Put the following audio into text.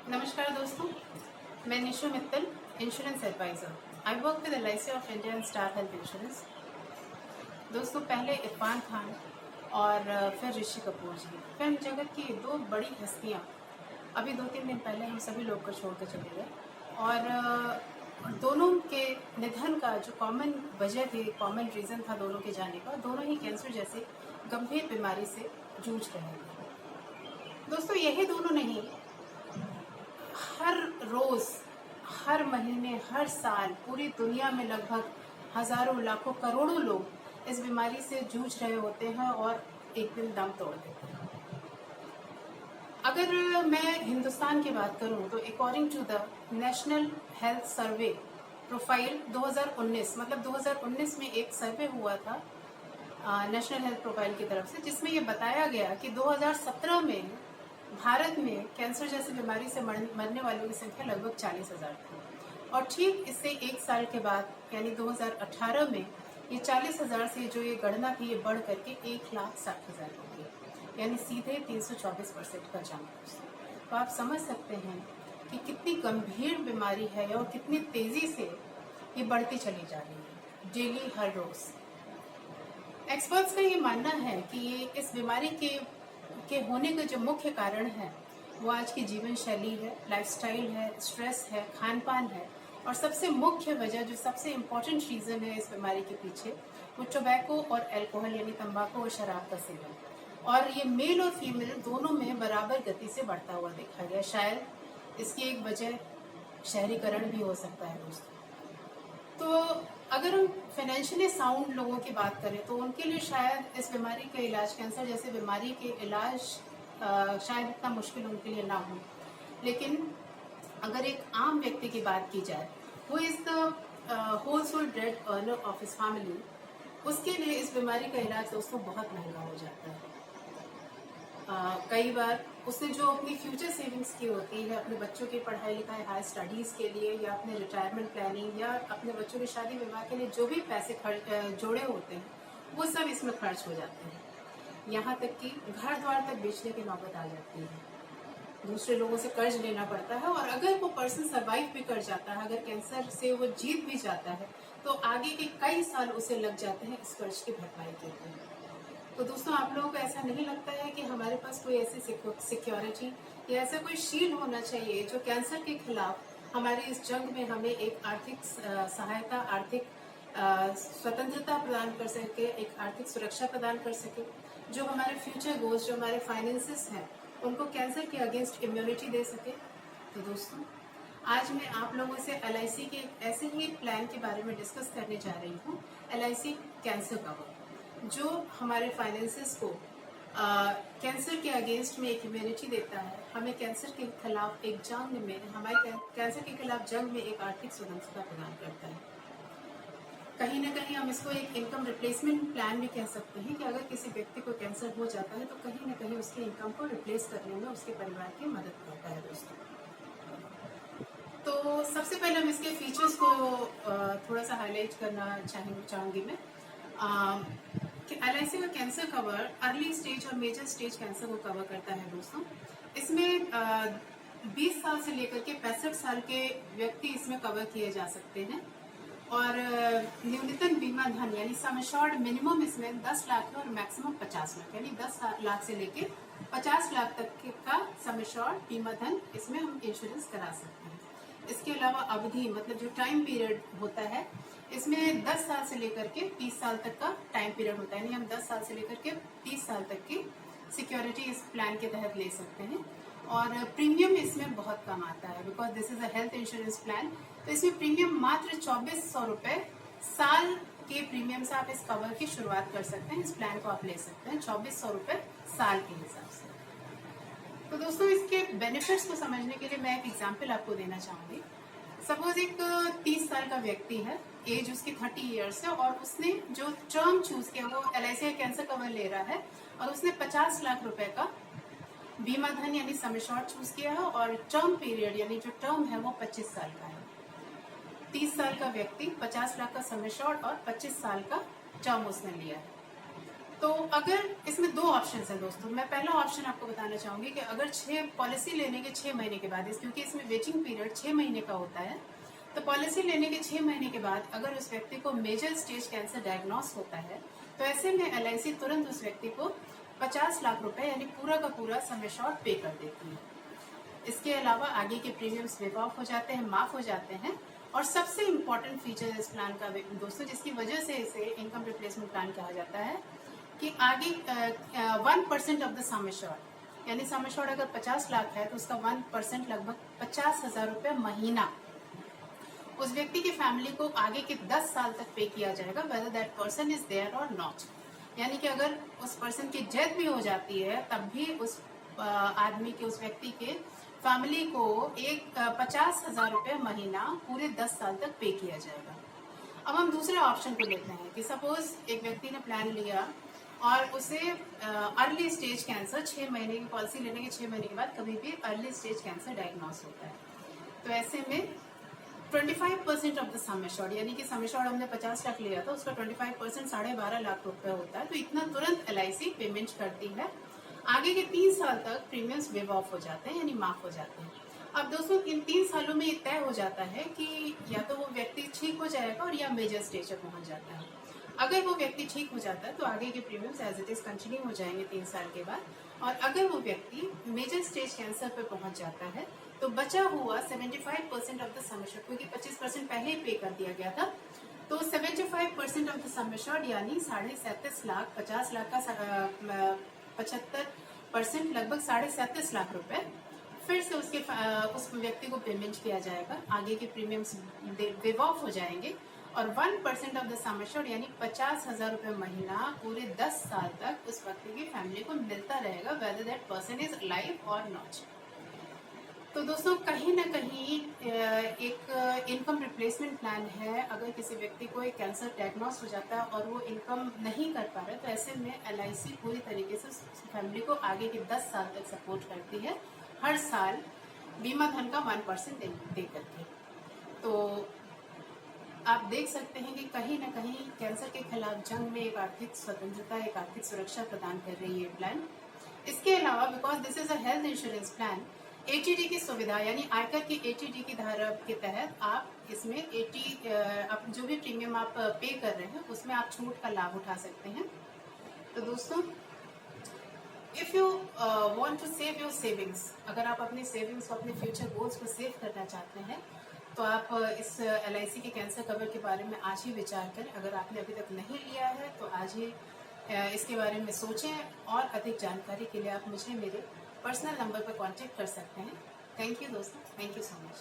नमस्कार दोस्तों, मैं Nishu Mittal, insurance advisor. I work with LIC of India and star health insurance. दोस्तों, पहले इरफान खान और फिर ऋषि कपूर जी, फिल्म जगत की दो बड़ी हस्तियां अभी 2-3 दिन पहले हम सभी लोग को छोड़ कर चले गए। और दोनों के निधन का जो कॉमन वजह थी, कॉमन रीज़न था दोनों के जाने का, दोनों ही कैंसर जैसे गंभीर बीमारी से जूझ रहे हैं। दोस्तों, यही दोनों नहीं, हर रोज, हर महीने, हर साल पूरी दुनिया में लगभग हजारों, लाखों, करोड़ों लोग इस बीमारी से जूझ रहे होते हैं और एक दिन दम तोड़ देते हैं। अगर मैं हिंदुस्तान की बात करूं तो according to the national health survey profile 2019, मतलब 2019 में एक सर्वे हुआ था नेशनल हेल्थ प्रोफाइल की तरफ से, जिसमें ये बताया गया कि 2017 में भारत में कैंसर जैसी बीमारी से मरने वालों की संख्या लगभग 40,000 थी। और ठीक इससे एक साल के बाद यानी 2018 में ये 40,000 से जो ये गणना थी, ये बढ़ करके 1,60,000 हो गई, यानी सीधे 324% का जंप। तो आप समझ सकते हैं कि कितनी गंभीर बीमारी है और कितनी तेजी से ये बढ़ती चली जा रही है डेली, हर रोज। एक्सपर्ट्स का ये मानना है कि ये इस बीमारी के होने का जो मुख्य कारण है वो आज की जीवन शैली है, लाइफस्टाइल है, स्ट्रेस है, खान पान है, और सबसे मुख्य वजह, जो सबसे इम्पोर्टेंट रीज़न है इस बीमारी के पीछे, वो टोबैको और अल्कोहल यानी तंबाकू और शराब का सेवन। और ये मेल और फीमेल दोनों में बराबर गति से बढ़ता हुआ देखा गया। शायद इसकी एक वजह शहरीकरण भी हो सकता है दोस्तों। तो अगर हम फाइनेंशियली साउंड लोगों की बात करें तो उनके लिए शायद इस बीमारी के इलाज, कैंसर जैसे बीमारी के इलाज शायद इतना मुश्किल उनके लिए ना हो। लेकिन अगर एक आम व्यक्ति की बात की जाए, वो is the whole sole bread earner of his family, उसके लिए इस बीमारी का इलाज दोस्तों बहुत महंगा हो जाता है। कई बार उसने जो अपनी फ्यूचर सेविंग्स की होती है, अपने बच्चों की पढ़ाई लिखाई, हाई स्टडीज़ के लिए, या अपने रिटायरमेंट प्लानिंग, या अपने बच्चों की शादी विवाह के लिए जो भी पैसे जोड़े होते हैं, वो सब इसमें खर्च हो जाते हैं। यहाँ तक कि घर द्वार तक बेचने की नौबत आ जाती है, दूसरे लोगों से कर्ज लेना पड़ता है। और अगर वो पर्सन सर्वाइव भी कर जाता है, अगर कैंसर से वो जीत भी जाता है, तो आगे के कई साल उसे लग जाते हैं इस कर्ज की भरपाई के लिए। तो दोस्तों, आप लोगों को ऐसा नहीं लगता है कि हमारे पास कोई ऐसी सिक्योरिटी या ऐसा कोई शील्ड होना चाहिए जो कैंसर के खिलाफ हमारी इस जंग में हमें एक आर्थिक सहायता, आर्थिक स्वतंत्रता प्रदान कर सके, एक आर्थिक सुरक्षा प्रदान कर सके, जो हमारे फ्यूचर गोल्स, जो हमारे फाइनेंसेस हैं, उनको कैंसर के अगेंस्ट इम्यूनिटी दे सके। तो दोस्तों, आज मैं आप लोगों से LIC के ऐसे ही प्लान के बारे में डिस्कस करने जा रही हूँ, LIC कैंसर कवर, जो हमारे फाइनेंसेस को कैंसर के अगेंस्ट में एक इम्यूनिटी देता है, हमें कैंसर के खिलाफ एक जंग में, हमारे कैंसर के खिलाफ जंग में एक आर्थिक स्वतंत्रता प्रदान करता है। कहीं ना कहीं हम इसको एक इनकम रिप्लेसमेंट प्लान भी कह सकते हैं कि अगर किसी व्यक्ति को कैंसर हो जाता है तो कहीं ना कहीं उसकी इनकम को रिप्लेस करने में उसके परिवार की मदद करता है दोस्तों। तो सबसे पहले हम इसके फीचर्स को थोड़ा सा हाईलाइट करना चाहूँगी मैं। LIC का कैंसर कवर अर्ली स्टेज और मेजर स्टेज कैंसर को कवर करता है दोस्तों। इसमें 20 साल से लेकर के 65 साल के व्यक्ति इसमें कवर किए जा सकते हैं। और न्यूनतम बीमा धन यानी सम एश्योर्ड मिनिमम इसमें 10 लाख है और मैक्सिमम 50 लाख, यानी 10 लाख से लेकर 50 लाख तक का सम एश्योर्ड बीमा धन इसमें हम इंश्योरेंस करा सकते हैं। इसके अलावा अवधि, मतलब जो टाइम पीरियड होता है, इसमें 10 साल से लेकर के 30 साल तक का टाइम पीरियड होता है, यानी हम 10 साल से लेकर के 30 साल तक की सिक्योरिटी इस प्लान के तहत ले सकते हैं। और प्रीमियम इसमें बहुत कम आता है, because this is a health insurance plan. तो इसमें प्रीमियम मात्र 2400 रुपये साल के प्रीमियम से आप इस कवर की शुरुआत कर सकते हैं, इस प्लान को आप ले सकते हैं 2400 रुपये साल के हिसाब से। तो दोस्तों, इसके बेनिफिट्स को समझने के लिए मैं एक एग्जाम्पल आपको देना चाहूंगी। सपोज एक 30 साल का व्यक्ति है, एज उसकी 30 ईयर्स है, और उसने जो टर्म चूज किया वो LIC कैंसर कवर ले रहा है, और उसने 50 लाख रुपए का बीमा धन यानी सम एश्योर्ड चूज किया है, और टर्म पीरियड यानी जो टर्म है वो 25 साल का है। 30 साल का व्यक्ति 50 लाख का सम एश्योर्ड और 25 साल का टर्म उसने लिया है। तो अगर इसमें दो ऑप्शन है दोस्तों, मैं पहला ऑप्शन आपको बताना चाहूंगी कि अगर 6 पॉलिसी लेने के 6 महीने के बाद, क्योंकि इसमें वेटिंग पीरियड 6 महीने का होता है, तो पॉलिसी लेने के 6 महीने के बाद अगर उस व्यक्ति को मेजर स्टेज कैंसर डायग्नोस होता है तो ऐसे में LIC तुरंत उस व्यक्ति को 50 लाख रुपए यानी पूरा का पूरा सम एश्योर्ड पे कर देती है। इसके अलावा आगे के प्रीमियम्स वेव ऑफ हो जाते हैं, माफ हो जाते हैं। और सबसे इम्पोर्टेंट फीचर इस प्लान का दोस्तों, जिसकी वजह से इसे इनकम रिप्लेसमेंट प्लान कहा जाता है, कि आगे 1% ऑफ द सम एश्योर्ड, यानी सम एश्योर्ड अगर 50 लाख है तो उसका 1% लगभग 50,000 रुपये महीना उस व्यक्ति की फैमिली को आगे के 10 साल तक पे किया जाएगा, whether that person is there और नॉट। यानी कि अगर उस पर्सन की डेथ भी हो जाती है तब भी उस आदमी के, उस व्यक्ति के फैमिली को 50,000 रुपये महीना पूरे 10 साल तक पे किया जाएगा। अब हम दूसरे ऑप्शन को लेते हैं कि सपोज एक व्यक्ति ने प्लान लिया और उसे अर्ली स्टेज कैंसर 6 महीने की पॉलिसी लेने के 6 महीने के बाद कभी भी अर्ली स्टेज कैंसर डायग्नोस होता है, तो ऐसे में 25% ऑफ द सम एश्योर्ड, यानी कि सम एश्योर्ड हमने 50 लाख लिया था, उसका 25% 12.5 लाख रुपए होता है, तो इतना तुरंत LIC पेमेंट करती है। आगे के 3 साल तक प्रीमियम्स वेव ऑफ हो जाते हैं, यानी माफ हो जाते हैं। अब दोस्तों इन 3 सालों में ये तय हो जाता है कि या तो वो व्यक्ति ठीक हो जाएगा और या मेजर स्टेज पर पहुंच जाता है। अगर वो व्यक्ति ठीक हो जाता है तो आगे के premiums as it is continue हो जाएंगे 3 साल के बाद, और अगर वो व्यक्ति मेजर स्टेज कैंसर पर पहुंच जाता है तो बचा हुआ 75% ऑफ द सम एश्योर्ड, क्योंकि 25% पहले ही पे कर दिया गया था, तो 75% ऑफ द सम एश्योर्ड यानी 37.5 लाख, 50 लाख का 75% लगभग 37.5 लाख रुपए फिर से उस व्यक्ति को पेमेंट किया जाएगा। आगे के प्रीमियम्स वेव ऑफ हो जाएंगे और 1% ऑफ द सम एश्योर्ड यानी 50,000 रुपए महीना पूरे 10 साल तक उस व्यक्ति की फैमिली को मिलता रहेगा, weather that person is alive और नॉट। तो दोस्तों कहीं ना कहीं एक इनकम रिप्लेसमेंट प्लान है। अगर किसी व्यक्ति को एक कैंसर डायग्नोस हो जाता है और वो इनकम नहीं कर पा रहा है तो ऐसे में LIC पूरी तरीके से फैमिली को आगे के 10 साल तक सपोर्ट करती है, हर साल बीमा धन का 1% दे करके। तो आप देख सकते हैं कि कहीं ना कहीं कैंसर के खिलाफ जंग में एक आर्थिक स्वतंत्रता, एक आर्थिक सुरक्षा प्रदान कर रही है प्लान। इसके अलावा because this is a health insurance plan, ATD की सुविधा यानी आयकर की ATD की धारा के तहत आप इसमें आप जो भी प्रीमियम आप पे कर रहे हैं उसमें आप छूट का लाभ उठा सकते हैं। तो दोस्तों if you want to save your savings, अगर आप अपनी सेविंग्स को, अपने फ्यूचर गोल्स को सेव करना चाहते हैं तो आप इस LIC के कैंसर कवर के बारे में आज ही विचार करें। अगर आपने अभी तक नहीं लिया है तो आज ही इसके बारे में सोचें और अधिक जानकारी के लिए आप मुझे मेरे पर्सनल नंबर पर कांटेक्ट कर सकते हैं। थैंक यू दोस्तों, थैंक यू सो मच।